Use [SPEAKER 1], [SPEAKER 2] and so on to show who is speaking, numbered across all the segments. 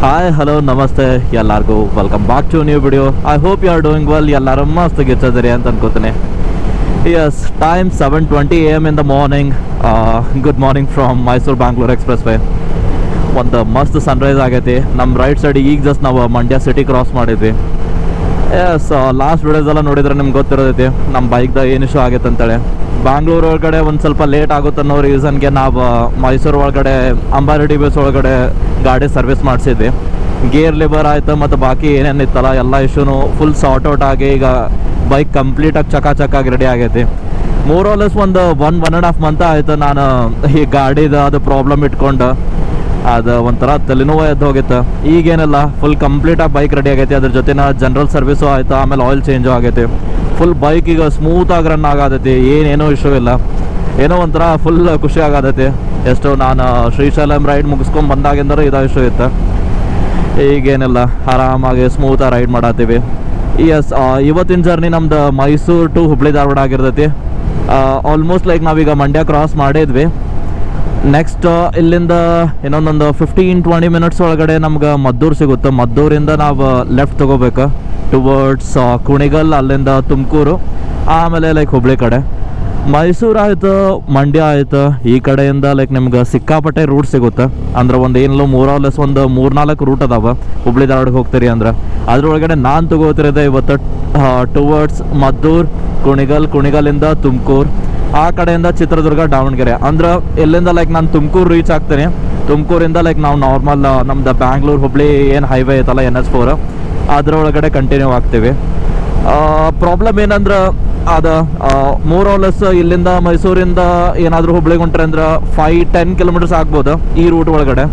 [SPEAKER 1] Hi hello ನಮಸ್ತೆ ಎಲ್ಲರಿಗೂ welcome back to new video. I hope you are doing well. ಎಲ್ಲರೂ ಮಸ್ತ್ ಗಿಚ್ಚದಿರಿ ಅಂತ ಅನ್ಕೋತೀನಿ. Yes, time 7:20 AM in the morning. Good morning from Mysuru Bangalore express way. ಒಂದು ಮಸ್ತ್ ಸನ್ರೈಸ್ ಆಗೈತಿ ನಮ್ಮ ರೈಟ್ ಸೈಡ್. ಈಗ ಜಸ್ಟ್ ನಾವು ಮಂಡ್ಯ ಸಿಟಿ ಕ್ರಾಸ್ ಮಾಡಿದ್ವಿ. ಎಸ್, ಲಾಸ್ಟ್ ವಿಡಿಯೋಸ್ ಎಲ್ಲ ನೋಡಿದ್ರೆ ನಿಮ್ಗೆ ಗೊತ್ತಿರೋದೈತಿ ನಮ್ಮ ಬೈಕ್ದ ಏನು ಇಶ್ಯೂ ಆಗೈತೆ ಅಂತೇಳಿ. ಬ್ಯಾಂಗ್ಳೂರ್ ಒಳಗಡೆ ಒಂದು ಸ್ವಲ್ಪ ಲೇಟ್ ಆಗುತ್ತೆ ಅನ್ನೋ ರೀಸನ್ಗೆ ನಾವು ಮೈಸೂರು ಒಳಗಡೆ ಅಂಬಾರೆಡ್ಡಿ ಬೇಸ್ ಒಳಗಡೆ ಗಾಡಿ ಸರ್ವಿಸ್ ಮಾಡಿಸಿದ್ವಿ. ಗೇರ್ ಲಿವರ್ ಆಯಿತು ಮತ್ತು ಬಾಕಿ ಏನೇನಿತ್ತಲ್ಲ ಎಲ್ಲ ಇಶ್ಯೂನು ಫುಲ್ ಸಾರ್ಟ್ ಔಟ್ ಆಗಿ ಈಗ ಬೈಕ್ ಕಂಪ್ಲೀಟಾಗಿ ಚಕಾಚಕಾಗಿ ರೆಡಿ ಆಗೈತಿ. ಮೋರೋಲೆಸ್ ಒಂದು 1.5 ಮಂತ್ ಆಯಿತು ನಾನು ಈ ಗಾಡಿದು ಅದು ಪ್ರಾಬ್ಲಮ್ ಇಟ್ಕೊಂಡು. ಅದು ಒಂಥರ ತಲೆನೋವು ಎದ್ದು ಹೋಗಿತ್ತು. ಈಗೇನಿಲ್ಲ, ಫುಲ್ ಕಂಪ್ಲೀಟಾಗಿ ಬೈಕ್ ರೆಡಿ ಆಗೈತಿ. ಅದ್ರ ಜೊತೆನ ಜನರಲ್ ಸರ್ವಿಸು ಆಯಿತು, ಆಮೇಲೆ ಆಯಿಲ್ ಚೇಂಜು ಆಗೈತಿ. ಫುಲ್ ಬೈಕ್ ಈಗ ಸ್ಮೂತಾಗಿ ರನ್ ಆಗತೈತಿ, ಏನೇನೂ ಇಶ್ಯೂ ಇಲ್ಲ. ಏನೋ ಒಂಥರ ಫುಲ್ ಖುಷಿ ಆಗತೈತಿ. ಎಷ್ಟು ನಾನು ಶ್ರೀಶೈಲಂ ರೈಡ್ ಮುಗಿಸ್ಕೊಂಡು ಬಂದಾಗಿಂದರೂ ಇದು ಇಶ್ಯೂ ಇತ್ತು. ಈಗೇನಿಲ್ಲ, ಆರಾಮಾಗಿ ಸ್ಮೂತಾಗಿ ರೈಡ್ ಮಾಡತ್ತೀವಿ. ಎಸ್, ಇವತ್ತಿನ ಜರ್ನಿ ನಮ್ದು ಮೈಸೂರು ಟು ಹುಬ್ಳಿ ಧಾರವಾಡ ಆಗಿರ್ತೈತಿ. ಆಲ್ಮೋಸ್ಟ್ ಲೈಕ್ ನಾವೀಗ ಮಂಡ್ಯ ಕ್ರಾಸ್ ಮಾಡಿದ್ವಿ. ನೆಕ್ಸ್ಟ್ ಇಲ್ಲಿಂದ ಇನ್ನೊಂದೊಂದು 15-20 ಮಿನಿಟ್ಸ್ ಒಳಗಡೆ ನಮ್ಗೆ ಮದ್ದೂರು ಸಿಗುತ್ತೆ. ಮದ್ದೂರಿಂದ ನಾವು ಲೆಫ್ಟ್ ತೊಗೋಬೇಕು ಟುವರ್ಡ್ಸ್ ಕುಣಿಗಲ್, ಅಲ್ಲಿಂದ ತುಮಕೂರು, ಆಮೇಲೆ ಲೈಕ್ ಹುಬ್ಳಿ ಕಡೆ. ಮೈಸೂರು ಆಯಿತು, ಮಂಡ್ಯ ಆಯಿತು, ಈ ಕಡೆಯಿಂದ ಲೈಕ್ ನಿಮ್ಗೆ ಸಿಕ್ಕಾಪಟ್ಟೆ ರೂಟ್ ಸಿಗುತ್ತೆ. ಅಂದ್ರೆ ಒಂದು ಏನಿಲ್ಲ, ಮೂರಲೆಸ್ ಒಂದು 3-4 ರೂಟ್ ಅದಾವೆ ಹುಬ್ಳಿ ಧಾರವಾಡಕ್ಕೆ ಹೋಗ್ತೀರಿ ಅಂದ್ರೆ. ಅದ್ರೊಳಗಡೆ ನಾನು ತಗೋತಿರೋದೆ ಇವತ್ತು ಟುವರ್ಡ್ಸ್ ಮದ್ದೂರು, ಕುಣಿಗಲಿಂದ ತುಮಕೂರು, ಆ ಕಡೆಯಿಂದ ಚಿತ್ರದುರ್ಗ, ದಾವಣಗೆರೆ. ಅಂದ್ರೆ ಎಲ್ಲಿಂದ ಲೈಕ್ ನಾನು ತುಮಕೂರು ರೀಚ್ ಆಗ್ತೀನಿ. ತುಮಕೂರಿಂದ ಲೈಕ್ ನಾವು ನಾರ್ಮಲ್ ನಮ್ದು ಬ್ಯಾಂಗ್ಳೂರು ಹುಬ್ಳಿ ಏನು ಹೈವೇ ಐತಲ್ಲ NH4, ಅದರೊಳಗಡೆ ಕಂಟಿನ್ಯೂ ಆಗ್ತೀವಿ. ಪ್ರಾಬ್ಲಮ್ ಏನಂದ್ರೆ ಅದು ಮೋರೋಲೆಸ್ ಇಲ್ಲಿಂದ ಮೈಸೂರಿಂದ ಏನಾದರೂ ಹುಬ್ಳಿಗೆ ಹೊಂಟ್ರೆ ಅಂದ್ರೆ 5-10 ಕಿಲೋಮೀಟರ್ಸ್ ಆಗ್ಬೋದು ಈ ರೂಟ್ ಒಳಗಡೆ.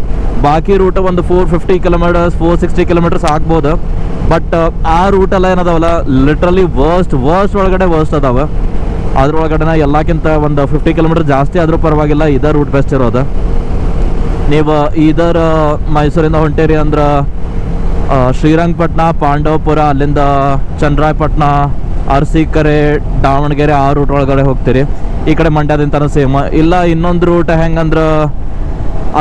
[SPEAKER 1] ಬಾಕಿ ರೂಟ್ ಒಂದು 450 ಕಿಲೋಮೀಟರ್ಸ್ 460 ಕಿಲೋಮೀಟರ್ಸ್ ಆಗ್ಬೋದು. ಬಟ್ ಆ ರೂಟೆಲ್ಲ ಏನದಾವಲ್ಲ ಲಿಟ್ರಲಿ ವರ್ಸ್ಟ್ ಒಳಗಡೆ ವರ್ಸ್ಟ್ ಅದಾವೆ. ಅದ್ರೊಳಗಡೆ ಎಲ್ಲಕ್ಕಿಂತ ಒಂದು 50 ಕಿಲೋಮೀಟರ್ ಜಾಸ್ತಿ ಆದರೂ ಪರವಾಗಿಲ್ಲ, ಇದೇ ರೂಟ್ ಬೆಸ್ಟ್ ಇರೋದು. ನೀವು ಇದರ ಮೈಸೂರಿಂದ ಹೊಂಟೇರಿ ಅಂದ್ರೆ ಶ್ರೀರಂಗಪಟ್ಟಣ, ಪಾಂಡವಪುರ, ಅಲ್ಲಿಂದ ಚನ್ನರಾಯಪಟ್ಟಣ, ಅರಸೀಕೆರೆ, ದಾವಣಗೆರೆ, ಆ ರೂಟ್ ಒಳಗಡೆ ಹೋಗ್ತೀರಿ. ಈ ಕಡೆ ಮಂಡ್ಯದಿಂತನೂ ಸೇಮ್. ಇಲ್ಲ ಇನ್ನೊಂದು ರೂಟ್ ಹೆಂಗಂದ್ರೆ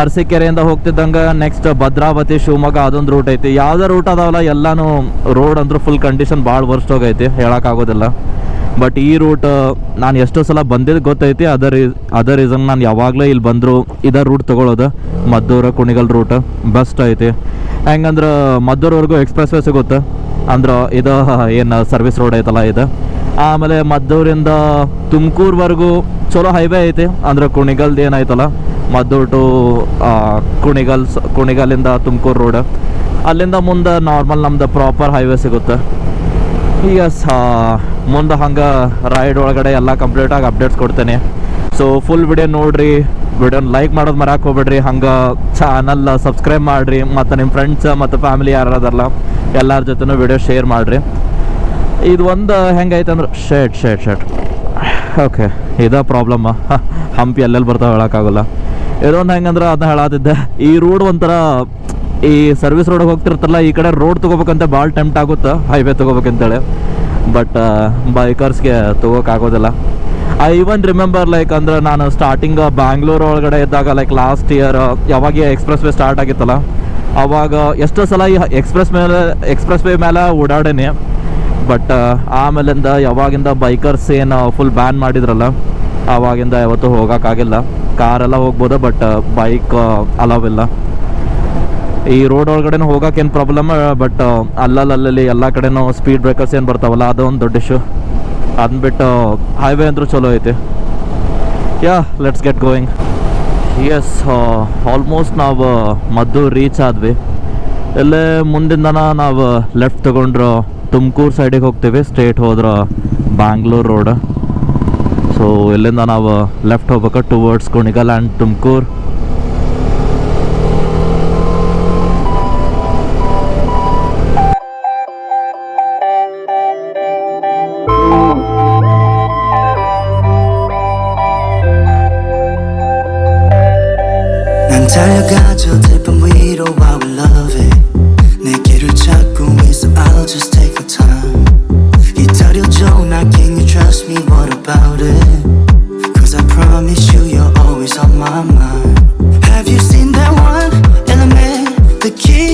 [SPEAKER 1] ಅರಸೀಕೆರೆಯಿಂದ ಹೋಗ್ತಿದ್ದಂಗೆ ನೆಕ್ಸ್ಟ್ ಭದ್ರಾವತಿ, ಶಿವಮೊಗ್ಗ, ಅದೊಂದು ರೂಟ್ ಐತಿ. ಯಾವುದೇ ರೂಟ್ ಅದಾವಲ್ಲ ಎಲ್ಲನೂ ರೋಡ್ ಅಂದ್ರೆ ಫುಲ್ ಕಂಡೀಷನ್ ಭಾಳ ವರ್ಸ್ಟ್ ಹೋಗೈತಿ, ಹೇಳೋಕ್ಕಾಗೋದಿಲ್ಲ. ಬಟ್ ಈ ರೂಟ್ ನಾನು ಎಷ್ಟೋ ಸಲ ಬಂದಿದ್ದು ಗೊತ್ತೈತಿ. ಅದರ್ ರೀಸನ್ ನಾನು ಯಾವಾಗಲೂ ಇಲ್ಲಿ ಬಂದರೂ ಇದೇ ರೂಟ್ ತೊಗೊಳ್ಳೋದು. ಮದ್ದೂರು ಕುಣಿಗಲ್ ರೂಟ್ ಬೆಸ್ಟ್ ಐತಿ. ಹೆಂಗಂದ್ರೆ ಮದ್ದೂರವರೆಗೂ ಎಕ್ಸ್ಪ್ರೆಸ್ ವೇ ಸಿಗುತ್ತೆ. ಅಂದ್ರೆ ಇದು ಏನು ಸರ್ವಿಸ್ ರೋಡ್ ಐತಲ್ಲ ಇದು. ಆಮೇಲೆ ಮದ್ದೂರಿಂದ ತುಮಕೂರ್ವರೆಗೂ ಚಲೋ ಹೈವೇ ಐತಿ. ಅಂದ್ರೆ ಕುಣಿಗಲ್ದು ಏನೈತಲ್ಲ ಮದ್ದೂರು ಟು ಕುಣಿಗಲಿಂದ ತುಮಕೂರು ರೋಡ್, ಅಲ್ಲಿಂದ ಮುಂದೆ ನಾರ್ಮಲ್ ನಮ್ದು ಪ್ರಾಪರ್ ಹೈವೇ ಸಿಗುತ್ತೆ. ಎಸ್, ಮುಂದೆ ಹಂಗೆ ರೈಡ್ ಒಳಗಡೆ ಎಲ್ಲ ಕಂಪ್ಲೀಟಾಗಿ ಅಪ್ಡೇಟ್ಸ್ ಕೊಡ್ತೇನೆ. ಸೊ ಫುಲ್ ವಿಡಿಯೋ ನೋಡಿರಿ, ವಿಡಿಯೋನ ಲೈಕ್ ಮಾಡೋದು ಮರಕ್ಕೆ ಹೋಗ್ಬೇಡ್ರಿ. ಹಂಗೆ ಚಾನಲ್ ಸಬ್ಸ್ಕ್ರೈಬ್ ಮಾಡಿರಿ, ಮತ್ತು ನಿಮ್ಮ ಫ್ರೆಂಡ್ಸ್ ಮತ್ತು ಫ್ಯಾಮಿಲಿ ಯಾರದಾರಲ್ಲ ಎಲ್ಲರ ಜೊತೆನೂ ವಿಡಿಯೋ ಶೇರ್ ಮಾಡಿರಿ. ಇದು ಒಂದು ಹೆಂಗೈತೆ ಅಂದ್ರೆ ಶರ್ಟ್ ಓಕೆ, ಇದೇ ಪ್ರಾಬ್ಲಮ್ಮ. ಹಂಪಿ ಎಲ್ಲೆಲ್ಲಿ ಬರ್ತಾವೆ ಹೇಳೋಕ್ಕಾಗಲ್ಲ. ಇದೊಂದು ಹೆಂಗಂದ್ರೆ ಅದನ್ನ ಹೇಳತ್ತಿದ್ದೆ, ಈ ರೋಡ್ ಒಂಥರ ಈ ಸರ್ವಿಸ್ ರೋಡಿಗೆ ಹೋಗ್ತಿರ್ತಾರಲ್ಲ, ಈ ಕಡೆ ರೋಡ್ ತೊಗೋಬೇಕಂತ ಭಾಳ ಟೆಂಪ್ಟ್ ಆಗುತ್ತೆ ಹೈವೇ ತೊಗೋಬೇಕಂತೇಳಿ. ಬಟ್ ಬೈಕರ್ಸ್ಗೆ ತೊಗೋಕ್ಕಾಗೋದಿಲ್ಲ. ಐ ಇವನ್ ರಿಮೆಂಬರ್ ಲೈಕ್ ಅಂದ್ರೆ ನಾನು ಸ್ಟಾರ್ಟಿಂಗ್ ಬ್ಯಾಂಗ್ಳೂರ್ ಒಳಗಡೆ ಇದ್ದಾಗ ಲೈಕ್ ಲಾಸ್ಟ್ ಇಯರ್ ಯಾವಾಗ ಎಕ್ಸ್ಪ್ರೆಸ್ ವೇ ಸ್ಟಾರ್ಟ್ ಆಗಿತ್ತಲ್ಲ, ಆವಾಗ ಎಷ್ಟೋ ಸಲ ಈ ಎಕ್ಸ್ಪ್ರೆಸ್ ವೇ ಮೇಲೆ ಓಡಾಡೇನಿ. ಬಟ್ ಆಮೇಲಿಂದ ಯಾವಾಗಿಂದ ಬೈಕರ್ಸ್ ಏನು ಫುಲ್ ಬ್ಯಾನ್ ಮಾಡಿದ್ರಲ್ಲ, ಆವಾಗಿಂದ ಯಾವತ್ತೂ ಹೋಗೋಕ್ಕಾಗಿಲ್ಲ. ಕಾರೆಲ್ಲ ಹೋಗ್ಬೋದು, ಬಟ್ ಬೈಕ್ ಅಲವಿಲ್ಲ. ಈ ರೋಡ್ ಒಳಗಡೆ ಹೋಗೋಕ್ಕೇನು ಪ್ರಾಬ್ಲಮ್, ಬಟ್ ಅಲ್ಲಲ್ಲಿ ಎಲ್ಲ ಕಡೆನೂ ಸ್ಪೀಡ್ ಬ್ರೇಕರ್ಸ್ ಏನು ಬರ್ತಾವಲ್ಲ, ಅದೊಂದು ದೊಡ್ಡ ಇಶ್ಯೂ. ಅದನ್ನ ಬಿಟ್ಟು ಹೈವೇ ಅಂದ್ರೂ ಚಲೋ ಐತಿ. Let's get going. Yes, almost ನಾವು ಮದ್ದೂರು ರೀಚ್ ಆದ್ವಿ. ಎಲ್ಲೇ ಮುಂದಿಂದನ ನಾವು ಲೆಫ್ಟ್ ತೊಗೊಂಡ್ರು ತುಮಕೂರು ಸೈಡಿಗೆ ಹೋಗ್ತೀವಿ. ಸ್ಟ್ರೇಟ್ ಹೋದ್ರೆ ಬ್ಯಾಂಗ್ಳೂರು ರೋಡ್. ಸೊ ಇಲ್ಲಿಂದ ನಾವು ಲೆಫ್ಟ್ ಹೋಗ್ಬೇಕು towards Kunigal and Tumakuru.
[SPEAKER 2] 달려가죠 들밤 위로 while we love it 내 길을 찾고 있어 I'll just take my time 기다려줘 나 can you trust me what about it Cause I promise you you're always on my mind Have you seen that one element the key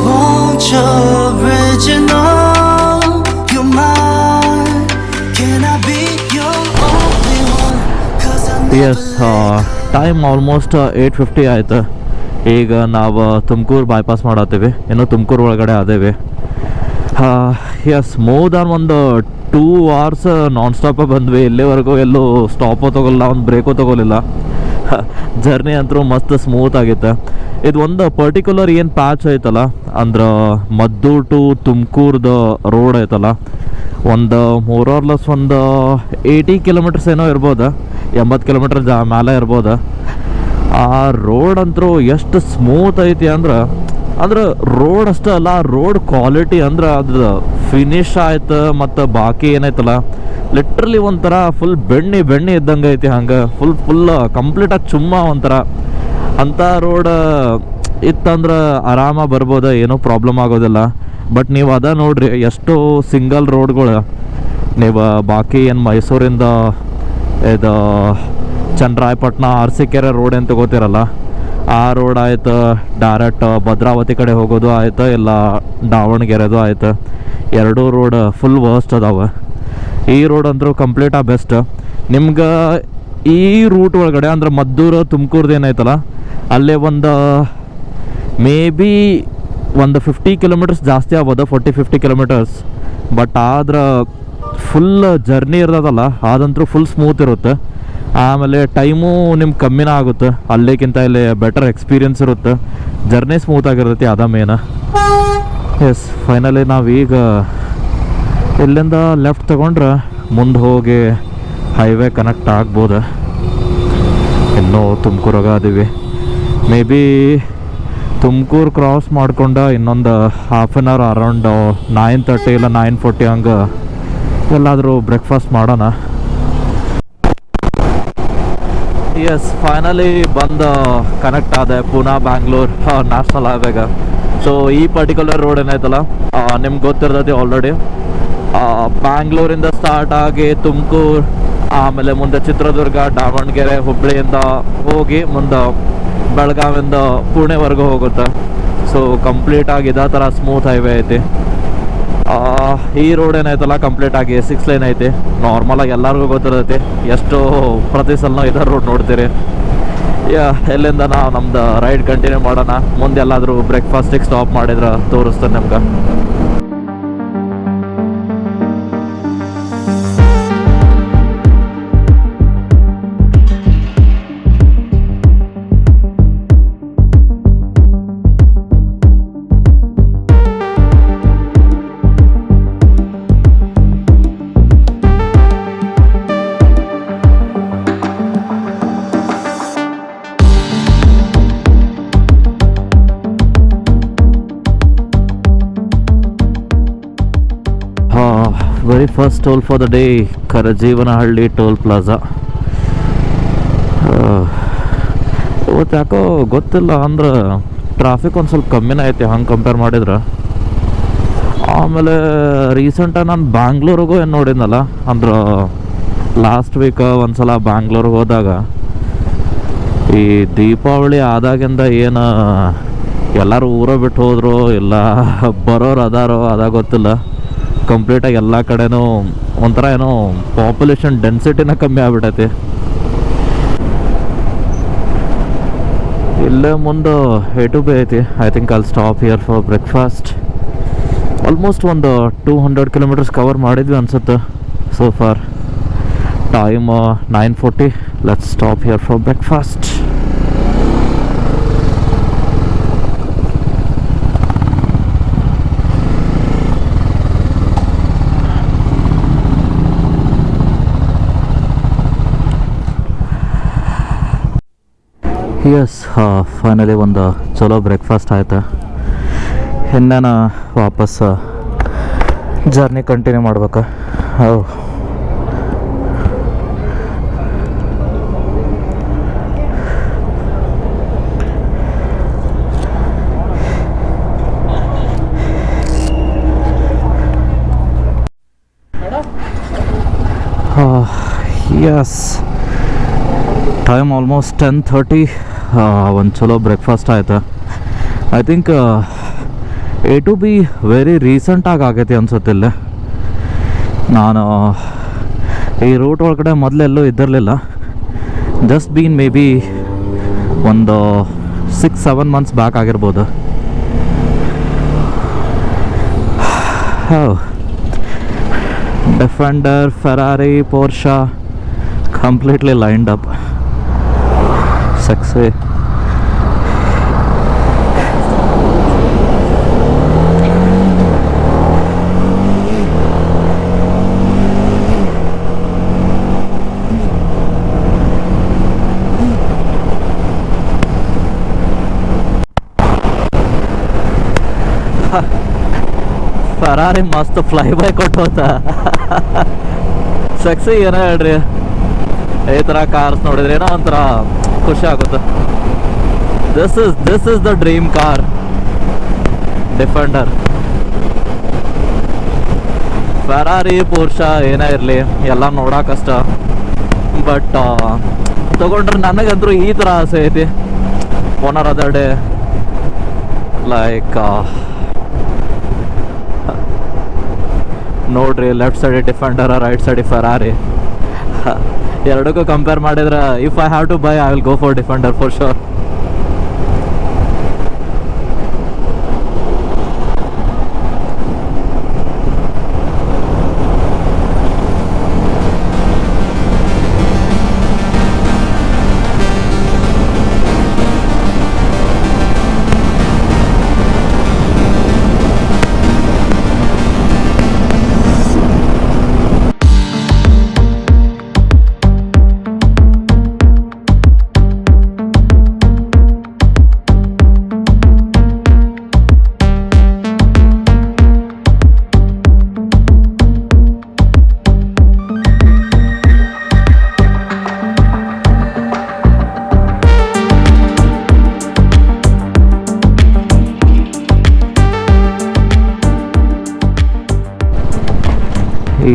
[SPEAKER 2] want your original. You're mine. Can I be your only one? 'Cause I never
[SPEAKER 1] yes time almost 8:50 ಆಯ್ತು. ಈಗ ನಾವು Tumakuru bypass ಮಾಡತ್ತೀವಿ, ಇನ್ನು ತುಮಕೂರು ಒಳಗಡೆ ಅದೇವಿ. S more than ಒಂದು 2 hours ನಾನ್ stop ಬಂದ್ವಿ. ಇಲ್ಲಿವರೆಗೂ ಎಲ್ಲೂ stop ತೊಗೊಲ್ಲ, ಒಂದು ಬ್ರೇಕು ತೊಗೊಲಿಲ್ಲ. ಜರ್ನಿ ಅಂತೂ ಮಸ್ತ್ ಸ್ಮೂತ್ ಆಗಿತ್ತು. ಇದು ಒಂದು ಪರ್ಟಿಕ್ಯುಲರ್ ಏನು ಪ್ಯಾಚ್ ಐತಲ್ಲ, ಅಂದ್ರೆ ಮದ್ದೂರು ಟು ತುಮಕೂರ್ದು ರೋಡ್ ಐತಲ್ಲ, ಒಂದು ಮೋರಾರ್ಲೆಸ್ ಒಂದು 80 ಕಿಲೋಮೀಟರ್ಸ್ ಏನೋ ಇರ್ಬೋದು, 80 ಕಿಲೋಮೀಟರ್ ಮೇಲೆ ಇರ್ಬೋದು. ಆ ರೋಡ್ ಅಂತೂ ಎಷ್ಟು ಸ್ಮೂತ್ ಐತಿ ಅಂದ್ರೆ ರೋಡ್ ಅಷ್ಟೇ ಅಲ್ಲ, ರೋಡ್ ಕ್ವಾಲಿಟಿ ಅಂದ್ರೆ ಅದ್ರ ಫಿನಿಶ್ ಆಯ್ತು. ಮತ್ತು ಬಾಕಿ ಏನೈತಲ್ಲ ಲಿಟ್ರಲಿ ಒಂಥರ ಫುಲ್ ಬೆಣ್ಣೆ ಇದ್ದಂಗೆ ಐತಿ. ಹಂಗೆ ಫುಲ್ ಕಂಪ್ಲೀಟಾಗಿ ಚುಮ್ಮ ಒಂಥರ ಅಂಥ ರೋಡ್ ಇತ್ತಂದ್ರೆ ಆರಾಮಾಗಿ ಬರ್ಬೋದು, ಏನೂ ಪ್ರಾಬ್ಲಮ್ ಆಗೋದಿಲ್ಲ. ಬಟ್ ನೀವು ಅದ ನೋಡ್ರಿ, ಎಷ್ಟೋ ಸಿಂಗಲ್ ರೋಡ್ಗಳು ನೀವು ಬಾಕಿ ಏನು ಮೈಸೂರಿಂದ ಇದು ಚನ್ನರಾಯಪಟ್ಟಣ ಅರಸೀಕೆರೆ ರೋಡ್ ಏನು ತಗೋತಿರಲ್ಲ, ಆ ರೋಡ್ ಆಯ್ತು, ಡೈರೆಕ್ಟ್ ಭದ್ರಾವತಿ ಕಡೆ ಹೋಗೋದು ಆಯ್ತು, ಇಲ್ಲ ದಾವಣಗೆರೆದು ಆಯ್ತು. ಎರಡೂ ರೋಡ್ ಫುಲ್ ವರ್ಸ್ಟ್ ಅದಾವೆ. ಈ ರೋಡ್ ಅಂದರೂ ಕಂಪ್ಲೀಟಾಗಿ ಬೆಸ್ಟ್. ನಿಮ್ಗೆ ಈ ರೂಟ್ ಒಳಗಡೆ ಅಂದ್ರೆ ಮದ್ದೂರು ತುಮಕೂರ್ದು ಏನೈತಲ್ಲ, ಅಲ್ಲೇ ಒಂದು ಮೇ ಬಿ ಒಂದು 50 ಕಿಲೋಮೀಟರ್ಸ್ ಜಾಸ್ತಿ ಆಗ್ಬೋದು, 40-50 ಕಿಲೋಮೀಟರ್ಸ್. ಬಟ್ ಆದ್ರೆ ಫುಲ್ ಜರ್ನಿ ಇರೋದಲ್ಲ ಅದಂತೂ ಫುಲ್ ಸ್ಮೂತ್ ಇರುತ್ತೆ. ಆಮೇಲೆ ಟೈಮು ನಿಮ್ಗೆ ಕಮ್ಮಿನ ಆಗುತ್ತೆ, ಅಲ್ಲಿಗಿಂತ ಇಲ್ಲಿ ಬೆಟರ್ ಎಕ್ಸ್ಪೀರಿಯನ್ಸ್ ಇರುತ್ತೆ. ಜರ್ನಿ ಸ್ಮೂತ್ ಆಗಿರ್ತೈತಿ, ಅದ ಮೇನ್. ಎಸ್ ಫೈನಲಿ ನಾವೀಗ ಇಲ್ಲಿಂದ ಲೆಫ್ಟ್ ತಗೊಂಡ್ರೆ ಮುಂದೆ ಹೋಗಿ ಹೈವೇ ಕನೆಕ್ಟ್ ಆಗ್ಬೋದು. ಇನ್ನೂ ತುಮಕೂರಾಗ ಅದೀವಿ. ಮೇ ಬಿ ತುಮಕೂರು ಕ್ರಾಸ್ ಮಾಡ್ಕೊಂಡು ಇನ್ನೊಂದು ಹಾಫ್ ಆನ್ ಅವರ್ ಅರೌಂಡ್ 9:30 ಇಲ್ಲ 9:40 ಹಂಗೆ ಎಲ್ಲಾದರೂ ಬ್ರೇಕ್ಫಾಸ್ಟ್ ಮಾಡೋಣ. ಎಸ್ ಫೈನಲಿ ಬಂದು ಕನೆಕ್ಟ್ ಆದೆ ಪುನಾ ಬ್ಯಾಂಗ್ಳೂರ್ ನ್ಯಾಷನಲ್ ಹೈವೇಗೆ. ಸೊ ಈ ಪರ್ಟಿಕ್ಯುಲರ್ ರೋಡ್ ಏನೈತಲ್ಲ ನಿಮ್ಗೆ ಗೊತ್ತಿರ್ತೈತಿ ಆಲ್ರೆಡಿ. ಬ್ಯಾಂಗ್ಳೂರಿಂದ ಸ್ಟಾರ್ಟ್ ಆಗಿ ತುಮಕೂರು, ಆಮೇಲೆ ಮುಂದೆ ಚಿತ್ರದುರ್ಗ, ದಾವಣಗೆರೆ, ಹುಬ್ಬಳ್ಳಿಯಿಂದ ಹೋಗಿ ಮುಂದೆ ಬೆಳಗಾವಿಂದ ಪುಣೆವರೆಗೂ ಹೋಗುತ್ತೆ. ಸೊ ಕಂಪ್ಲೀಟಾಗಿ ಇದೇ ಥರ ಸ್ಮೂತ್ ಹೈವೇ ಐತಿ. ಈ ರೋಡ್ ಏನೈತಲ್ಲ ಕಂಪ್ಲೀಟಾಗಿ 6 ಲೈನ್ ಐತಿ. ನಾರ್ಮಲಾಗಿ ಎಲ್ಲರಿಗೂ ಗೊತ್ತಿರ್ತೈತಿ, ಎಷ್ಟು ಪ್ರತಿ ಸಲ ಇದೇ ರೋಡ್ ನೋಡ್ತೀರಿ. ಎಲ್ಲಿಂದ ನಾವು ನಮ್ದು ರೈಡ್ ಕಂಟಿನ್ಯೂ ಮಾಡೋಣ. ಮುಂದೆ ಎಲ್ಲಾದರೂ ಬ್ರೇಕ್ಫಾಸ್ಟಿಗೆ ಸ್ಟಾಪ್ ಮಾಡಿದ್ರೆ ತೋರಿಸ್ತೇನೆ ನಿಮ್ಗೆ. Very first toll for the day, Karajeevanahalli toll plaza. ಇವತ್ತು ಯಾಕೋ ಗೊತ್ತಿಲ್ಲ ಅಂದ್ರೆ ಟ್ರಾಫಿಕ್ ಒಂದು ಸ್ವಲ್ಪ ಕಮ್ಮಿನೇ ಐತಿ ಹಂಗೆ ಕಂಪೇರ್ ಮಾಡಿದ್ರೆ. ಆಮೇಲೆ ರೀಸೆಂಟಾಗಿ ನಾನು ಬ್ಯಾಂಗ್ಳೂರಿಗೂ ಏನು ನೋಡಿದ್ನಲ್ಲ, ಅಂದ್ರೆ ಲಾಸ್ಟ್ ವೀಕ್ ಒಂದು ಸಲ ಬ್ಯಾಂಗ್ಳೂರಿಗೆ ಹೋದಾಗ ಈ ದೀಪಾವಳಿ ಆದಾಗಿಂದ ಏನು ಎಲ್ಲರೂ ಊರ ಬಿಟ್ಟು ಹೋದ್ರು ಇಲ್ಲ ಬರೋರು ಅದಾರೋ ಅದಾಗ ಗೊತ್ತಿಲ್ಲ, ಕಂಪ್ಲೀಟಾಗಿ ಎಲ್ಲ ಕಡೆನೂ ಒಂಥರ ಏನೋ ಪಾಪ್ಯುಲೇಷನ್ ಡೆನ್ಸಿಟಿನ ಕಮ್ಮಿ ಆಗ್ಬಿಟ್ಟೈತಿ. ಇಲ್ಲೇ ಮುಂದೆ A2B ಐತಿ. I think I'll stop here for breakfast. Almost ಒಂದು 200 ಕಿಲೋಮೀಟರ್ಸ್ ಕವರ್ ಮಾಡಿದ್ವಿ ಅನ್ಸುತ್ತೆ so far. Time 9:40. Let's stop here for breakfast. Yes finally ಒಂದು ಚಲೋ ಬ್ರೇಕ್ಫಾಸ್ಟ್ ಆಯ್ತು. ಇನ್ನೇನು ವಾಪಸ್ ಜರ್ನಿ ಕಂಟಿನ್ಯೂ ಮಾಡ್ಬೇಕು. Yes time almost 10:30. ಒಂದು ಚಲೋ ಬ್ರೇಕ್ಫಾಸ್ಟ್ ಆಯ್ತು. I think A two B very ರೀಸೆಂಟಾಗಿ ಆಗೈತಿ ಅನ್ಸುತ್ತೆ ಇಲ್ಲೇ. ನಾನು ಈ ರೂಟ್ ಒಳಗಡೆ ಮೊದಲೆಲ್ಲೂ ಇದ್ದಿರಲಿಲ್ಲ. ಜಸ್ಟ್ ಬೀನ್ ಮೇ ಬಿ ಒಂದು 6-7 ಮಂತ್ಸ್ ಬ್ಯಾಕ್ ಆಗಿರ್ಬೋದು. Defender, Ferrari, Porsche completely lined up. Sexy. Ferrari ಮಸ್ತ್ ಫ್ಲೈ ಬೈ ಕೊಟ್ಟೋತ. ಸೆಕ್ಸಿ ಏನೋ ಹೇಳ್ರಿ, ಈ ಥರ ಕಾರ್ಸ್ ನೋಡಿದ್ರೆ ಏನೋ ಒಂಥರ ಖುಷಿ ಆಗುತ್ತೆ. This is the dream car, Defender. Ferrari, Porsche ಏನೇ ಇರಲಿ ಎಲ್ಲ ನೋಡೋಕಷ್ಟ. ಬಟ್ ತಗೊಂಡ್ರೆ ನನಗಂತೂ ಈ ಥರ ಆಸೆ ಐತಿ. ಓನರ್ ಅದರ್ ಡೇ ಲೈಕ್ ನೋಡ್ರಿ, left side Defender, right side Ferrari. ಎರಡಕ್ಕೂ ಕಂಪೇರ್ ಮಾಡಿದ್ರೆ if I have to buy I will go for Defender for sure.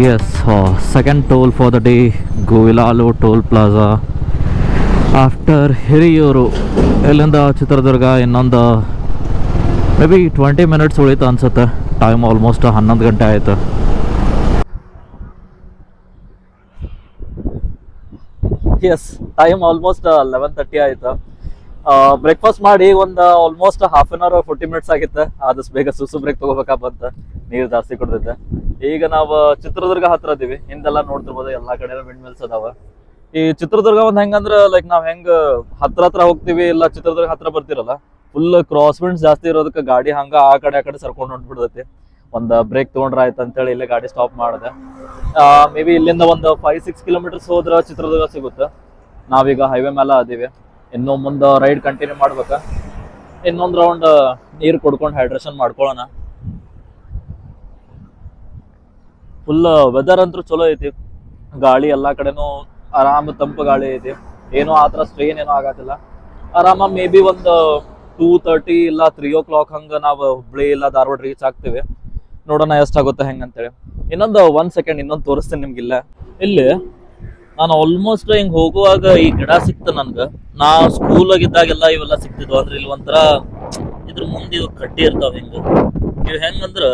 [SPEAKER 1] Yes, second toll for the day, Govilalu Toll Plaza. After Hiriyur, ಇಲ್ಲಿಂದ ಚಿತ್ರದುರ್ಗ ಇನ್ನೊಂದು may be 20 minutes ಉಳಿತು ಅನ್ಸುತ್ತೆ. Time almost 11 ಗಂಟೆ ಆಯಿತು. S, time almost 11:30 ಆಯಿತು. Breakfast ಮಾಡಿ ಒಂದು almost half an hour 40 minutes ಆಗಿತ್ತು. ಆದಷ್ಟು ಬೇಗ ಸುಸು ಬ್ರೇಕ್ ತಗೋಬೇಕಾ ಬಂತ, ನೀರು ಜಾಸ್ತಿ ಕುಡ್ದಿದ್ದೆ. ಈಗ ನಾವು ಚಿತ್ರದುರ್ಗ ಹತ್ರ ಇದೀವಿ. ಹಿಂದೆಲ್ಲ ನೋಡ್ತಿರ್ಬೋದು ಎಲ್ಲಾ ಕಡೆ ವಿಂಡ್ ಮಿಲ್ಸ್ ಅದಾವ. ಈ ಚಿತ್ರದುರ್ಗ ಒಂದ್ ಹೆಂಗಂದ್ರ ಲೈಕ್ ನಾವ್ ಹೆಂಗ್ ಹತ್ರ ಹೋಗ್ತಿವಿ, ಇಲ್ಲ ಚಿತ್ರದುರ್ಗ ಹತ್ರ ಬರ್ತಿರಲ್ಲ, ಫುಲ್ ಕ್ರಾಸ್ ವಿಂಡ್ಸ್ ಜಾಸ್ತಿ ಇರೋದಕ್ಕೆ ಗಾಡಿ ಹಂಗ ಆ ಕಡೆ ಸರ್ಕೊಂಡು ಹೊಂಟ್ಬಿಡ್ತೈತಿ. ಒಂದ್ ಬ್ರೇಕ್ ತಗೊಂಡ್ರ ಆಯ್ತು ಅಂತೇಳಿ ಇಲ್ಲೇ ಗಾಡಿ ಸ್ಟಾಪ್ ಮಾಡಿದೆ. ಮೇ ಬಿ ಇಲ್ಲಿಂದ ಒಂದು 5-6 ಕಿಲೋಮೀಟರ್ಸ್ ಹೋದ್ರ ಚಿತ್ರದುರ್ಗ ಸಿಗುತ್ತೆ. ನಾವೀಗ ಹೈವೇ ಮೇಲೆ ಅದೀವಿ. ಇನ್ನು ಮುಂದೆ ರೈಡ್ ಕಂಟಿನ್ಯೂ ಮಾಡ್ಬೇಕ. ಇನ್ನೊಂದ್ ರೌಂಡ್ ನೀರು ಕುಡ್ಕೊಂಡು ಹೈಡ್ರೇಷನ್ ಮಾಡ್ಕೊಳ್ಳೋಣ. ಫುಲ್ ವೆದರ್ ಅಂತೂ ಚಲೋ ಐತಿ. ಗಾಳಿ ಎಲ್ಲಾ ಕಡೆನೂ ಆರಾಮ ತಂಪು ಗಾಳಿ ಐತಿ. ಏನೋ ಆತರ ಸ್ಟ್ರೇನ್ ಏನೋ ಆಗತ್ತಿಲ್ಲ. ಆರಾಮ ಮೇ ಬಿ ಒಂದು 2:30 ಇಲ್ಲ 3 o'clock ಹಂಗ ನಾವು ಹುಬ್ಳಿ ಇಲ್ಲ ಧಾರವಾಡ ರೀಚ್ ಆಗ್ತೇವೆ. ನೋಡೋಣ ಎಷ್ಟಾಗುತ್ತೆ ಹೆಂಗಂತೇಳಿ. ಇನ್ನೊಂದು 1 ಸೆಕೆಂಡ್ ಇನ್ನೊಂದು ತೋರಿಸ್ತೇನೆ ನಿಮ್ಗಿಲ್ಲ. ಇಲ್ಲಿ ನಾನು ಆಲ್ಮೋಸ್ಟ್ ಹಿಂಗ್ ಹೋಗುವಾಗ ಈ ಗಿಡ ಸಿಕ್ತ ನನ್ಗ. ನಾ ಸ್ಕೂಲ್ ಆಗಿದ್ದಾಗೆಲ್ಲ ಇವೆಲ್ಲ ಸಿಕ್ತಿದ್ವು. ಅಂದ್ರೆ ಇಲ್ಲಿ ಒಂಥರ ಇದ್ರ ಮುಂದೆ ಕಡ್ಡಿ ಇರ್ತಾವ. ಇವ್ ಹೆಂಗಂದ್ರ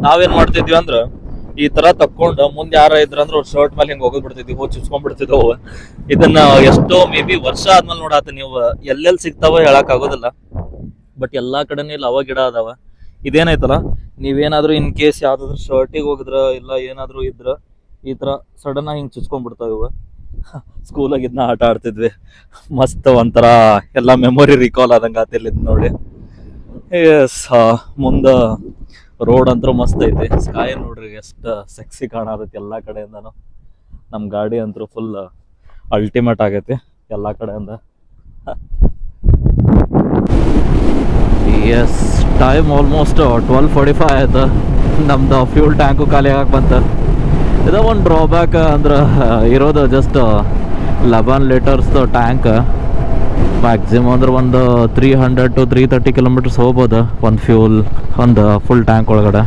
[SPEAKER 1] ನಾವೇನ್ ಮಾಡ್ತಿದ್ವಿ ಅಂದ್ರ ಈ ತರ ತಕ್ಕೊಂಡು ಮುಂದೆ ಯಾರ ಇದ್ರಂದ್ರ ಅವ್ರ ಶರ್ಟ್ ಮೇಲೆ ಹಿಂಗ್ ಹೋಗೋದ್ ಬಿಡ್ತಿದ್ವಿ, ಹೋಗಿ ಚುಚ್ಕೊಂಡ್ಬಿಡ್ತಿದ್ವು. ಇದನ್ನ ಎಷ್ಟೋ ಮೇ ಬಿ ವರ್ಷ ಆದ್ಮೇಲೆ ನೋಡಾತ ನೀವು ಎಲ್ಲೆಲ್ಲಿ ಸಿಗ್ತಾವ ಹೇಳಕ್ ಆಗೋದಿಲ್ಲ. ಬಟ್ ಎಲ್ಲಾ ಕಡೆನೂ ಇಲ್ಲಿ ಅವ ಗಿಡ ಅದಾವ. ಇದೇನೈತಲ್ಲ, ನೀವೇನಾದ್ರೂ ಇನ್ ಕೇಸ್ ಯಾವ್ದಾದ್ರು ಶರ್ಟಿಗೆ ಹೋಗಿದ್ರ ಇಲ್ಲ ಏನಾದ್ರು ಇದ್ರ ಈ ತರ ಸಡನ್ ಆಗಿ ಹಿಂಗ್ ಚುಚ್ಕೊಂಡ್ಬಿಡ್ತಾವ ಇವ. ಸ್ಕೂಲಾಗ ಇದನ್ನ ಆಟ ಆಡ್ತಿದ್ವಿ. ಮಸ್ತ್ ಒಂಥರ ಎಲ್ಲಾ ಮೆಮೊರಿ ರಿಕಾಲ್ ಆದಂಗ ಆತಿಲ್ಲ ಇದ್ ನೋಡಿ. ಎಸ್, ಮುಂದ ರೋಡ್ ಅಂತೂ ಮಸ್ತ್ ಐತಿ. ಸ್ಕೈ ನೋಡ್ರಿ ಎಷ್ಟು ಸೆಕ್ಸಿ ಕಾಣತೈತಿ ಎಲ್ಲಾ ಕಡೆಯಿಂದನು. ನಮ್ ಗಾಡಿ ಅಂತೂ ಫುಲ್ ಅಲ್ಟಿಮೇಟ್ ಆಗೈತಿ ಎಲ್ಲಾ ಕಡೆಯಿಂದ. ಎಸ್, ಟೈಮ್ ಆಲ್ಮೋಸ್ಟ್ 12:45 ಆಯ್ತು. ನಮ್ದು ಫ್ಯೂಲ್ ಟ್ಯಾಂಕು ಖಾಲಿ ಆಗಕ್ಕೆ ಬಂತು. ಇದು ಒಂದು ಡ್ರಾಬ್ಯಾಕ್ ಅಂದ್ರೆ ಇರೋದು ಜಸ್ಟ್ 11 ಲೀಟರ್ಸ್ದು ಟ್ಯಾಂಕ್. ಮ್ಯಾಕ್ಸಿಮಮ್ ಅಂದ್ರೆ ಒಂದು 300 to 330 ಕಿಲೋಮೀಟರ್ಸ್ ಹೋಗ್ಬೋದು ಒಂದು ಫುಲ್ ಟ್ಯಾಂಕ್ ಒಳಗಡೆ.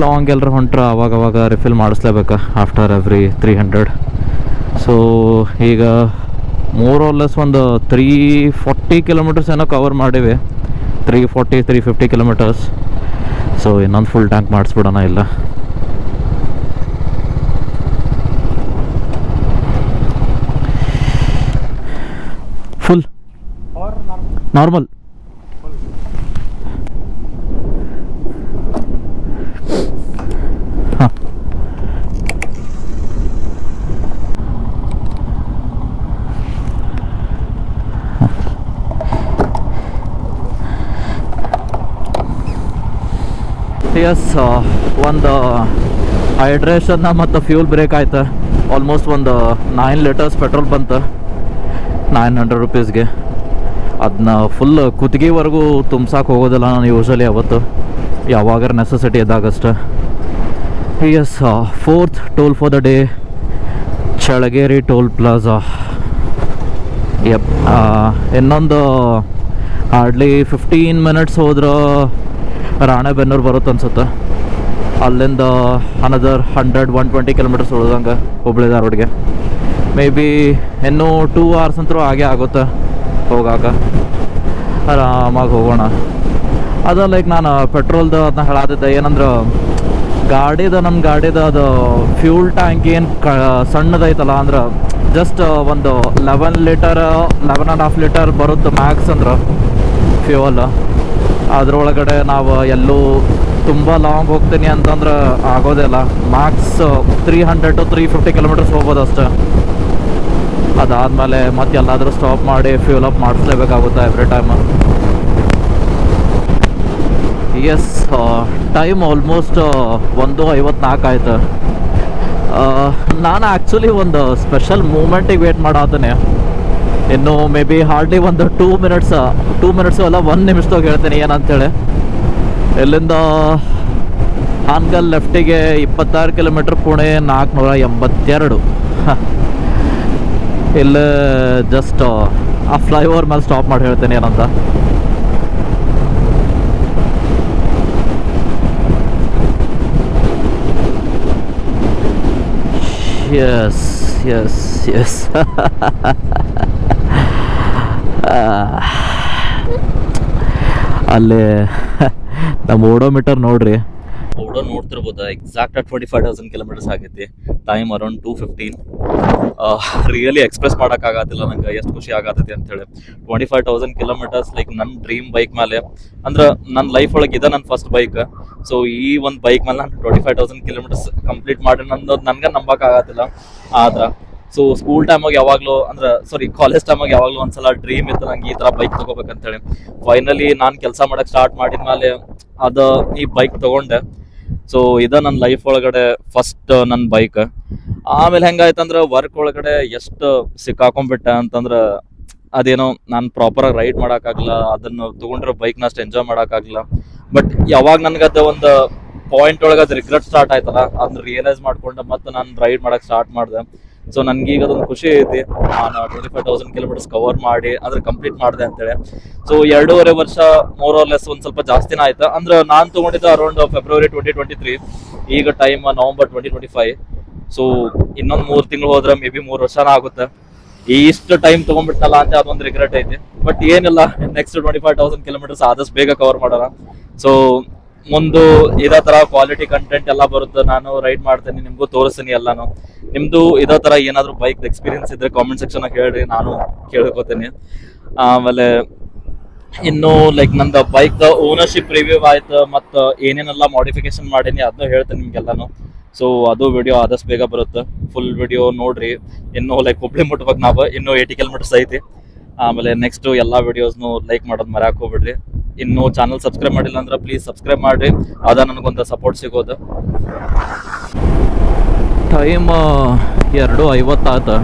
[SPEAKER 1] ಲಾಂಗ್ ಎಲ್ಲರ ಹೊಂಟ್ರೆ ಅವಾಗವಾಗ ರಿಫಿಲ್ ಮಾಡಿಸ್ಲೇಬೇಕು ಆಫ್ಟರ್ ಎವ್ರಿ 300. ಸೊ ಈಗ ಮೋರ್ ಆರ್ ಲೆಸ್ ಒಂದು 340 ಕಿಲೋಮೀಟರ್ಸ್ ಏನೋ ಕವರ್ ಮಾಡೀವಿ. 350 ಕಿಲೋಮೀಟರ್ಸ್. ಸೊ ಇನ್ನೊಂದು ಫುಲ್ ಟ್ಯಾಂಕ್ ಮಾಡಿಸ್ಬಿಡೋಣ ಇಲ್ಲ. Full normal. ಹಾಂ, ಎಸ್. ಒಂದು ಹೈಡ್ರೇಷನ್ನ ಮತ್ತು ಫ್ಯೂಲ್ ಬ್ರೇಕ್ ಆಯ್ತು. ಆಲ್ಮೋಸ್ಟ್ ಒಂದು 9 ಲೀಟರ್ಸ್ ಪೆಟ್ರೋಲ್ ಬಂತು 900 ರುಪೀಸ್ಗೆ. ಅದನ್ನ ಫುಲ್ ಕುತ್ತಿಗೆವರೆಗೂ ತುಂಬ್ಸಕ್ಕೆ ಹೋಗೋದಿಲ್ಲ ನಾನು ಯೂಶ್ವಲಿ ಅವತ್ತು, ಯಾವಾಗಾರ ನೆಸೆಸಿಟಿ ಇದ್ದಾಗಷ್ಟೆ. Yes, 4th toll for the day, Chalageri toll plaza. Yup, ಇನ್ನೊಂದು ಹಾರ್ಡ್ಲಿ 15 ಮಿನಿಟ್ಸ್ ಹೋದ್ರೆ ರಾಣೆಬೆನ್ನೂರು ಬರುತ್ತೆ ಅನ್ಸುತ್ತೆ. ಅಲ್ಲಿಂದ ಅನದರ್ 100-120 ಕಿಲೋಮೀಟರ್ಸ್ ಉಳ್ದಂಗೆ ಹುಬ್ಳಿ ಧಾರವಾಡಿಗೆ. ಮೇ ಬಿ ಇನ್ನೂ 2 ಅವರ್ಸ್ ಅಂತೂ ಆಗೇ ಆಗುತ್ತೆ ಹೋಗಾಕ. ಆರಾಮಾಗಿ ಹೋಗೋಣ. ಅದು ಲೈಕ್ ನಾನು ಪೆಟ್ರೋಲ್ದು ಅದನ್ನ ಹೇಳಾತಿದ್ದೆ, ಏನಂದ್ರೆ ನಮ್ಮ ಗಾಡಿದ ಅದು ಫ್ಯೂಲ್ ಟ್ಯಾಂಕ್ ಏನು ಸಣ್ಣದೈತಲ್ಲ, ಅಂದ್ರೆ ಜಸ್ಟ್ ಒಂದು 11.5 ಲೀಟರ್ ಬರುತ್ತೆ ಮ್ಯಾಕ್ಸ್ ಅಂದ್ರೆ ಫ್ಯೂವಲ್. ಅದರೊಳಗಡೆ ನಾವು ಎಲ್ಲೂ ತುಂಬ ಲಾಂಗ್ ಹೋಗ್ತೀನಿ ಅಂತಂದ್ರೆ ಆಗೋದಿಲ್ಲ. ಮ್ಯಾಕ್ಸ್ 300-350 ಕಿಲೋಮೀಟರ್ಸ್ ಹೋಗ್ಬೋದು ಅಷ್ಟೇ. ಅದಾದಮೇಲೆ ಮತ್ತೆ ಎಲ್ಲಾದರೂ ಸ್ಟಾಪ್ ಮಾಡಿ ಫ್ಯೂಲ್ ಅಪ್ ಮಾಡಿಸ್ಲೇಬೇಕಾಗುತ್ತೆ every time. Yes, time almost 1:54 ಆಯ್ತು. ನಾನು ಆ್ಯಕ್ಚುಲಿ ಒಂದು ಸ್ಪೆಷಲ್ ಮೂಮೆಂಟಿಗೆ ವೇಟ್ ಮಾಡಾತೀನಿ. ಇನ್ನು ಮೇ ಬಿ ಹಾರ್ಡ್ಲಿ ಒಂದು 2 ಮಿನಿಟ್ಸು ಅಲ್ಲ 1 ನಿಮಿಷದಾಗ ಹೇಳ್ತೀನಿ ಏನಂತೇಳಿ. ಇಲ್ಲಿಂದ ಹಾನಗಲ್ ಲೆಫ್ಟಿಗೆ 26 ಕಿಲೋಮೀಟ್ರ್, ಪುಣೆ 482. ಇಲ್ಲಿ ಜಸ್ಟ್ ಆ ಫ್ಲೈಓವರ್ ಮೇಲೆ ಸ್ಟಾಪ್ ಮಾಡಿ ಹೇಳ್ತೀನಿ ಏನಂತ. ಎಸ್ ಎಸ್ ಎಸ್ ಅಲ್ಲಿ ನಮ್ಮ ಓಡೋಮೀಟರ್ ನೋಡ್ರಿ, ನೋಡ್ತಿರ್ಬೋದು ಎಕ್ಸಾಕ್ಟ್ 25,000 ಕಿಲೋಮೀಟರ್ಸ್ ಆಗೈತಿ. Time around 2:15. ರಿಯಲಿ ಎಕ್ಸ್ಪ್ರೆಸ್ ಮಾಡೋಕ್ಕಾಗತ್ತಿಲ್ಲ ನಂಗೆ ಎಷ್ಟು ಖುಷಿ ಆಗತ್ತೈತಿ ಅಂತೇಳಿ. 25,000 ಕಿಲೋಮೀಟರ್ಸ್ ಲೈಕ್ ನನ್ನ ಡ್ರೀಮ್ ಬೈಕ್ ಮೇಲೆ, ಅಂದ್ರೆ ನನ್ನ ಲೈಫ್ ಒಳಗೆ ಇದೆ ನನ್ನ ಫಸ್ಟ್ ಬೈಕ್. ಸೊ ಈ ಒಂದು ಬೈಕ್ ಮೇಲೆ ನಾನು 25,000 ಕಿಲೋಮೀಟರ್ಸ್ ಕಂಪ್ಲೀಟ್ ಮಾಡಿ ಅನ್ನೋದು ನನಗೆ ನಂಬಕ್ಕಾಗತ್ತಿಲ್ಲ. ಆದ್ರೆ ಸೊ ಸ್ಕೂಲ್ ಟೈಮಾಗ ಯಾವಾಗಲೂ ಕಾಲೇಜ್ ಟೈಮಾಗ ಯಾವಾಗಲೂ ಒಂದ್ಸಲ ಡ್ರೀಮ್ ಇತ್ತು ನಂಗೆ ಈ ಥರ ಬೈಕ್ ತೊಗೋಬೇಕಂತೇಳಿ. ಫೈನಲಿ ನಾನು ಕೆಲಸ ಮಾಡೋಕ್ಕೆ ಸ್ಟಾರ್ಟ್ ಮಾಡಿದ್ಮೇಲೆ ಈ ಬೈಕ್ ತೊಗೊಂಡೆ. ಸೊ ಇದು ನನ್ನ ಲೈಫ್ ಒಳಗಡೆ ಫಸ್ಟ್ ನನ್ನ ಬೈಕ್. ಆಮೇಲೆ ಹೆಂಗಾಯ್ತಂದ್ರೆ ವರ್ಕ್ ಒಳಗಡೆ ಎಷ್ಟು ಸಿಕ್ಕಾಕೊಂಡ್ಬಿಟ್ಟೆ ಅಂತಂದ್ರೆ ಅದೇನೋ ನಾನು ಪ್ರಾಪರಾಗಿ ರೈಡ್ ಮಾಡೋಕ್ಕಾಗಲ್ಲ, ಅದನ್ನು ತೊಗೊಂಡಿರೋ ಬೈಕ್ನ ಅಷ್ಟು ಎಂಜಾಯ್ ಮಾಡೋಕ್ಕಾಗಲ್ಲ. ಬಟ್ ಯಾವಾಗ ನನಗದು ಒಂದು ಪಾಯಿಂಟ್ ಒಳಗೆ ಅದು ರಿಗ್ರೆಟ್ ಸ್ಟಾರ್ಟ್ ಆಯ್ತಲ್ಲ, ಅದನ್ನ ರಿಯಲೈಸ್ ಮಾಡ್ಕೊಂಡು ಮತ್ತೆ ನಾನು ರೈಡ್ ಮಾಡೋಕ್ಕೆ ಸ್ಟಾರ್ಟ್ ಮಾಡಿದೆ. ಸೊ ನನಗೀಗ ಅದೊಂದು ಖುಷಿ ಐತಿ, ನಾನು 25,000 ಕಿಲೋಮೀಟರ್ಸ್ ಕವರ್ ಮಾಡಿ ಅಂದ್ರೆ ಕಂಪ್ಲೀಟ್ ಮಾಡಿದೆ ಅಂತೇಳಿ. ಸೊ 2.5 ವರ್ಷ ಮೋರ್ ಆರ್ ಲೆಸ್ ಒಂದು ಸ್ವಲ್ಪ ಜಾಸ್ತಿನೇ ಆಯ್ತು. ಅಂದ್ರೆ ನಾನು ತೊಗೊಂಡಿದ್ದೆ ಅರೌಂಡ್ ಫೆಬ್ರವರಿ 2023, ಈಗ ಟೈಮ್ ನವಂಬರ್ 2025. ಸೊ ಇನ್ನೊಂದು 3 ತಿಂಗಳು ಹೋದ್ರೆ ಮೇ ಬಿ 3 ವರ್ಷನ ಆಗುತ್ತೆ. ಇಷ್ಟು ಟೈಮ್ ತೊಗೊಂಡ್ಬಿಟ್ಟಲ್ಲ ಅಂತ ಅದೊಂದು ರಿಗ್ರೆಟ್ ಐತಿ. ಬಟ್ ಏನಿಲ್ಲ, ನೆಕ್ಸ್ಟ್ 25,000 ಕಿಲೋಮೀಟರ್ಸ್ ಆದಷ್ಟು ಬೇಗ ಕವರ್ ಮಾಡೋಣ. ಸೊ ಮುಂದೆ ಇದೇ ತರ ಕ್ವಾಲಿಟಿ ಕಂಟೆಂಟ್ ಎಲ್ಲ ಬರುತ್ತೆ, ನಾನು ರೈಡ್ ಮಾಡ್ತೀನಿ, ನಿಮ್ಗೂ ತೋರಿಸ್ತೀನಿ ಎಲ್ಲಾನು. ನಿಮ್ದು ಇದೇ ತರ ಏನಾದ್ರು ಬೈಕ್ ಎಕ್ಸ್ಪೀರಿಯನ್ಸ್ ಇದ್ರೆ ಕಾಮೆಂಟ್ ಸೆಕ್ಷನ್ ಹೇಳ್ರಿ, ನಾನು ಕೇಳ್ಕೊತೀನಿ. ಆಮೇಲೆ ಇನ್ನು ಲೈಕ್ ನಂದು ಬೈಕ್ ಓನರ್ಶಿಪ್ ರಿವ್ಯೂ ಆಯ್ತು, ಮತ್ತು ಏನೇನೆಲ್ಲ ಮಾಡಿಫಿಕೇಶನ್ ಮಾಡೀನಿ ಅದನ್ನು ಹೇಳ್ತೀನಿ ನಿಮ್ಗೆಲ್ಲಾನು. ಸೊ ಅದು ವಿಡಿಯೋ ಆದಷ್ಟು ಬೇಗ ಬರುತ್ತೆ, ಫುಲ್ ವಿಡಿಯೋ ನೋಡ್ರಿ. ಇನ್ನು ಲೈಕ್ ಹುಬ್ಳಿ ಮುಟ್ಬೇಕು ನಾವು, ಇನ್ನೂ 80 ಕಿಲೋಮೀಟರ್ಸ್ ಐತಿ. ಆಮೇಲೆ ನೆಕ್ಸ್ಟ್ ಎಲ್ಲ ವಿಡಿಯೋಸ್ನು ಲೈಕ್ ಮಾಡೋದು ಮರ್ಯಾಕ್ ಹೋಗ್ಬಿಡ್ರಿ. ಇನ್ನು ಚಾನಲ್ ಸಬ್ಸ್ಕ್ರೈಬ್ ಮಾಡಿಲ್ಲ ಅಂದ್ರೆ ಪ್ಲೀಸ್ ಸಬ್ಸ್ಕ್ರೈಬ್ ಮಾಡಿರಿ, ಅದ ನನಗೊಂದು ಸಪೋರ್ಟ್ ಸಿಗೋದು. ಟೈಮ್ 2:50 ಆಯ್ತು.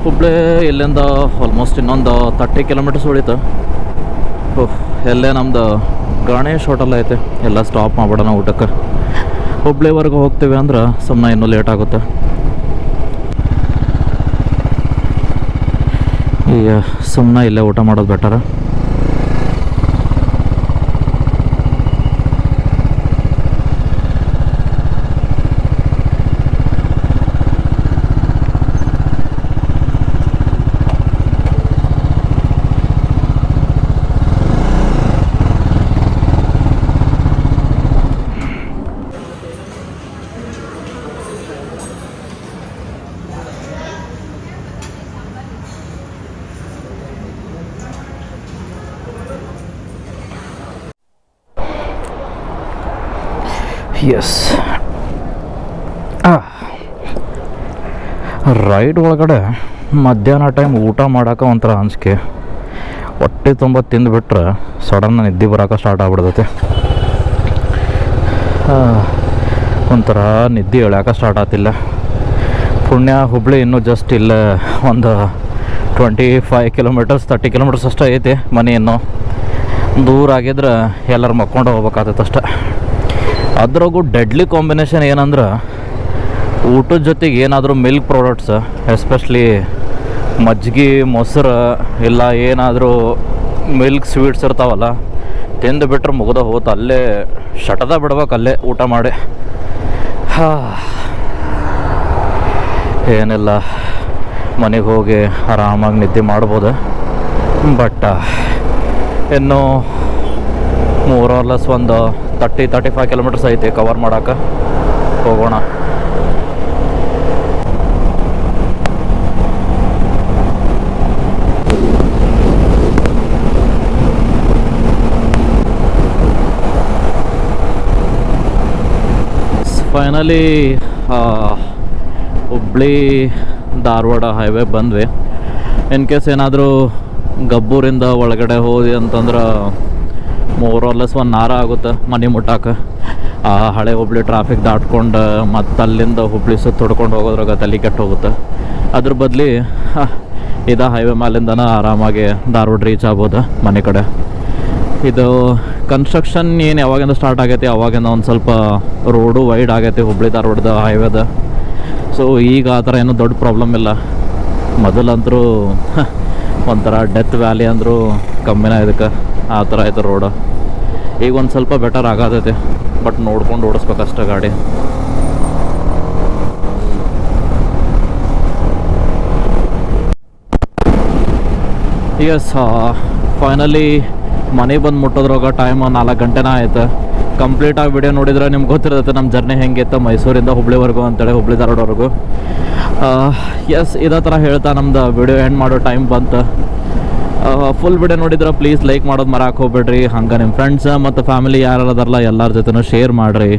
[SPEAKER 1] ಹುಬ್ಳಿ ಇಲ್ಲಿಂದ ಆಲ್ಮೋಸ್ಟ್ ಇನ್ನೊಂದು 30 ಕಿಲೋಮೀಟರ್ಸ್ ಉಳಿತು. ಎಲ್ಲೇ ನಮ್ದು ಗಣೇಶ್ ಹೋಟೆಲ್ ಐತೆ, ಎಲ್ಲ ಸ್ಟಾಪ್ ಮಾಡ್ಬಿಡೋಣ ಊಟಕ್ಕೆ. ಹುಬ್ಳಿವರೆಗೂ ಹೋಗ್ತೀವಿ ಅಂದ್ರೆ ಸುಮ್ಮನೆ ಇನ್ನೂ ಲೇಟ್ ಆಗುತ್ತೆ. ಈಗ ಸುಮ್ಮನೆ ಇಲ್ಲೇ ಊಟ ಮಾಡೋದು ಬೆಟರ್. ಎಸ್ ರೈಡ್ ಒಳಗಡೆ ಮಧ್ಯಾಹ್ನ ಟೈಮ್ ಊಟ ಮಾಡೋಕೆ ಒಂಥರ ಅಂಜಿಕೆ. ಹೊಟ್ಟೆ ತುಂಬ ತಿಂದುಬಿಟ್ರೆ ಸಡನ್ ನಿದ್ದೆ ಬರೋಕೆ ಸ್ಟಾರ್ಟ್ ಆಗ್ಬಿಡ್ತೈತೆ. ಒಂಥರ ನಿದ್ದೆ ಎಳ್ಯಾಕೆ ಸ್ಟಾರ್ಟ್ ಆಗ್ತಿಲ್ಲ. ಪುಣ್ಯ ಹುಬ್ಳಿ ಇನ್ನೂ ಜಸ್ಟ್ ಇಲ್ಲ ಒಂದು 25 ಕಿಲೋಮೀಟರ್ಸ್ 30 ಕಿಲೋಮೀಟರ್ಸ್ ಅಷ್ಟೇ ಐತಿ ಮನೆ. ಇನ್ನೂ ದೂರ ಆಗಿದ್ರೆ ಎಲ್ಲರೂ ಮಕ್ಕೊಂಡು ಹೋಗ್ಬೇಕಾಗ್ತೈತೆ ಅಷ್ಟೆ. ಅದ್ರಾಗೂ ಡೆಡ್ಲಿ ಕಾಂಬಿನೇಷನ್ ಏನಂದ್ರೆ ಊಟದ ಜೊತೆಗೆ ಏನಾದರೂ ಮಿಲ್ಕ್ ಪ್ರಾಡಕ್ಟ್ಸ್, ಎಸ್ಪೆಷಲಿ ಮಜ್ಜಿಗೆ, ಮೊಸರು ಇಲ್ಲ ಏನಾದರೂ ಮಿಲ್ಕ್ ಸ್ವೀಟ್ಸ್ ಇರ್ತಾವಲ್ಲ, ತಿಂದು ಬಿಟ್ರೆ ಮುಗ್ದ ಹೋತು. ಅಲ್ಲೇ ಶಟದ ಬಿಡ್ಬೇಕು, ಅಲ್ಲೇ ಊಟ ಮಾಡಿ. ಏನಿಲ್ಲ, ಮನೆಗೆ ಹೋಗಿ ಆರಾಮಾಗಿ ನಿದ್ದೆ ಮಾಡ್ಬೋದು. ಬಟ್ ಇನ್ನು ಮೋರಲೆಸ್ ಒಂದು 30-35 ಕಿಲೋಮೀಟರ್ಸ್ ಐತಿ ಕವರ್ ಮಾಡೋಕೆ. ಹೋಗೋಣ. ಫೈನಲಿ ಹುಬ್ಳಿ ಧಾರವಾಡ ಹೈವೇ ಬಂದ್ವಿ. ಇನ್ ಕೇಸ್ ಏನಾದರೂ ಗಬ್ಬೂರಿಂದ ಒಳಗಡೆ ಹೋದಿ ಅಂತಂದ್ರೆ ಮೋರಲೆಸ್ 1 hour ಆಗುತ್ತೆ ಮನೆ ಮುಟ್ಟಕ್ಕೆ. ಹಳೆ ಹುಬ್ಳಿ ಟ್ರಾಫಿಕ್ ದಾಟ್ಕೊಂಡು ಮತ್ತು ಅಲ್ಲಿಂದ ಹುಬ್ಳಿ ಸುತ್ತ ಹೊಡ್ಕೊಂಡು ಹೋಗೋದ್ರಾಗ ತಲೆ ಕೆಟ್ಟು ಹೋಗುತ್ತೆ. ಅದ್ರ ಬದಲಿ ಇದು ಹೈವೇ ಮೇಲಿಂದನೇ ಆರಾಮಾಗಿ ಧಾರವಾಡ ರೀಚ್ ಆಗ್ಬೋದು ಮನೆ ಕಡೆ. ಇದು ಕನ್ಸ್ಟ್ರಕ್ಷನ್ ಏನು ಯಾವಾಗಿಂದ ಸ್ಟಾರ್ಟ್ ಆಗೈತಿ ಅವಾಗಿಂದ ಒಂದು ಸ್ವಲ್ಪ ರೋಡು ವೈಡ್ ಆಗೈತಿ ಹುಬ್ಳಿ ಧಾರವಾಡದ ಹೈವೇದ. ಸೊ ಈಗ ಆ ಥರ ಏನೂ ದೊಡ್ಡ ಪ್ರಾಬ್ಲಮ್ ಇಲ್ಲ. ಮೊದಲಂತರೂ ಒಂಥರ ಡೆತ್ ವ್ಯಾಲಿ ಅಂದರೂ ಕಮ್ಮಿನ ಇದಕ್ಕೆ, ಆ ಥರ ಆಯ್ತು ರೋಡು. ಈಗ ಒಂದು ಸ್ವಲ್ಪ ಬೆಟರ್ ಆಗತೈತಿ, ಬಟ್ ನೋಡ್ಕೊಂಡು ಓಡಿಸ್ಬೇಕಷ್ಟೆ ಗಾಡಿ. ಎಸ್, ಫೈನಲಿ ಮನೆ ಬಂದು ಮುಟ್ಟೋದ್ರಾಗ ಟೈಮ್ 4 ಗಂಟೆನ ಆಯ್ತು. ಕಂಪ್ಲೀಟಾಗಿ ವಿಡಿಯೋ ನೋಡಿದ್ರೆ ನಿಮ್ಗೆ ಗೊತ್ತಿರುತ್ತೆ ನಮ್ಮ ಜರ್ನಿ ಹೆಂಗಿತ್ತು ಮೈಸೂರಿಂದ ಹುಬ್ಳಿವರೆಗೂ ಅಂತೇಳಿ, ಹುಬ್ಳಿ ಧಾರವಾಡವರೆಗೂ. ಎಸ್, ಇದೇ ಥರ ಹೇಳ್ತಾ ನಮ್ದು ವಿಡಿಯೋ ಎಂಡ್ ಮಾಡೋ ಟೈಮ್ ಬಂತು. ಫುಲ್ ವಿಡಿಯೋ ನೋಡಿದ್ರೆ ಪ್ಲೀಸ್ ಲೈಕ್ ಮಾಡೋದು ಮರಾಕ್ ಹೋಗ್ಬೇಡ್ರಿ. ಹಂಗೆ ನಿಮ್ಮ ಫ್ರೆಂಡ್ಸ್ ಮತ್ತು ಫ್ಯಾಮಿಲಿ ಯಾರು ಅದಾರಲ್ಲ ಎಲ್ಲರ ಜೊತೆನೂ ಶೇರ್ ಮಾಡಿರಿ.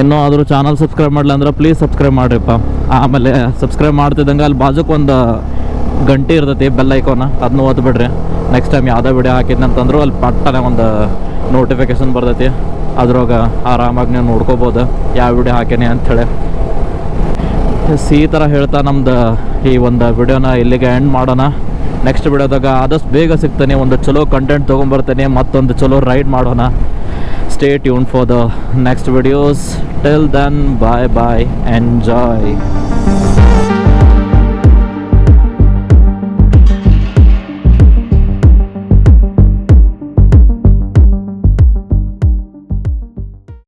[SPEAKER 1] ಇನ್ನೂ ಆದರೂ ಚಾನಲ್ ಸಬ್ಸ್ಕ್ರೈಬ್ ಮಾಡಲಿ ಅಂದ್ರೆ ಪ್ಲೀಸ್ ಸಬ್ಸ್ಕ್ರೈಬ್ ಮಾಡಿರಿಪ್ಪ. ಆಮೇಲೆ ಸಬ್ಸ್ಕ್ರೈಬ್ ಮಾಡ್ತಿದ್ದಂಗೆ ಅಲ್ಲಿ ಬಾಜುಕ್ಕೆ ಒಂದು ಗಂಟೆ ಇರ್ತೈತಿ, ಬೆಲ್ ಐಕಾನ, ಅದನ್ನು ಓದ್ಬಿಡ್ರಿ. ನೆಕ್ಸ್ಟ್ ಟೈಮ್ ಯಾವುದೇ ವಿಡಿಯೋ ಹಾಕಿದ್ನಂತಂದ್ರೂ ಅಲ್ಲಿ ಪಟ್ಟನೆ ಒಂದು ನೋಟಿಫಿಕೇಷನ್ ಬರ್ತೈತಿ. ಅದ್ರಾಗ ಆರಾಮಾಗಿ ನೀವು ನೋಡ್ಕೋಬೋದು ಯಾವ ವಿಡಿಯೋ ಹಾಕೇನಿ ಅಂಥೇಳಿ. ಈ ಥರ ಹೇಳ್ತಾ ನಮ್ದು ಈ ಒಂದು ವಿಡಿಯೋನ ಇಲ್ಲಿಗೆ ಎಂಡ್ ಮಾಡೋಣ. ನೆಕ್ಸ್ಟ್ ವಿಡಿಯೋದಾಗ ಆದಷ್ಟು ಬೇಗ ಸಿಗ್ತಾನೆ, ಒಂದು ಚಲೋ ಕಂಟೆಂಟ್ ತೊಗೊಂಬರ್ತೇನೆ, ಮತ್ತೊಂದು ಚಲೋ ರೈಡ್ ಮಾಡೋಣ. Stay tune for the next videos. Till then, bye bye, enjoy.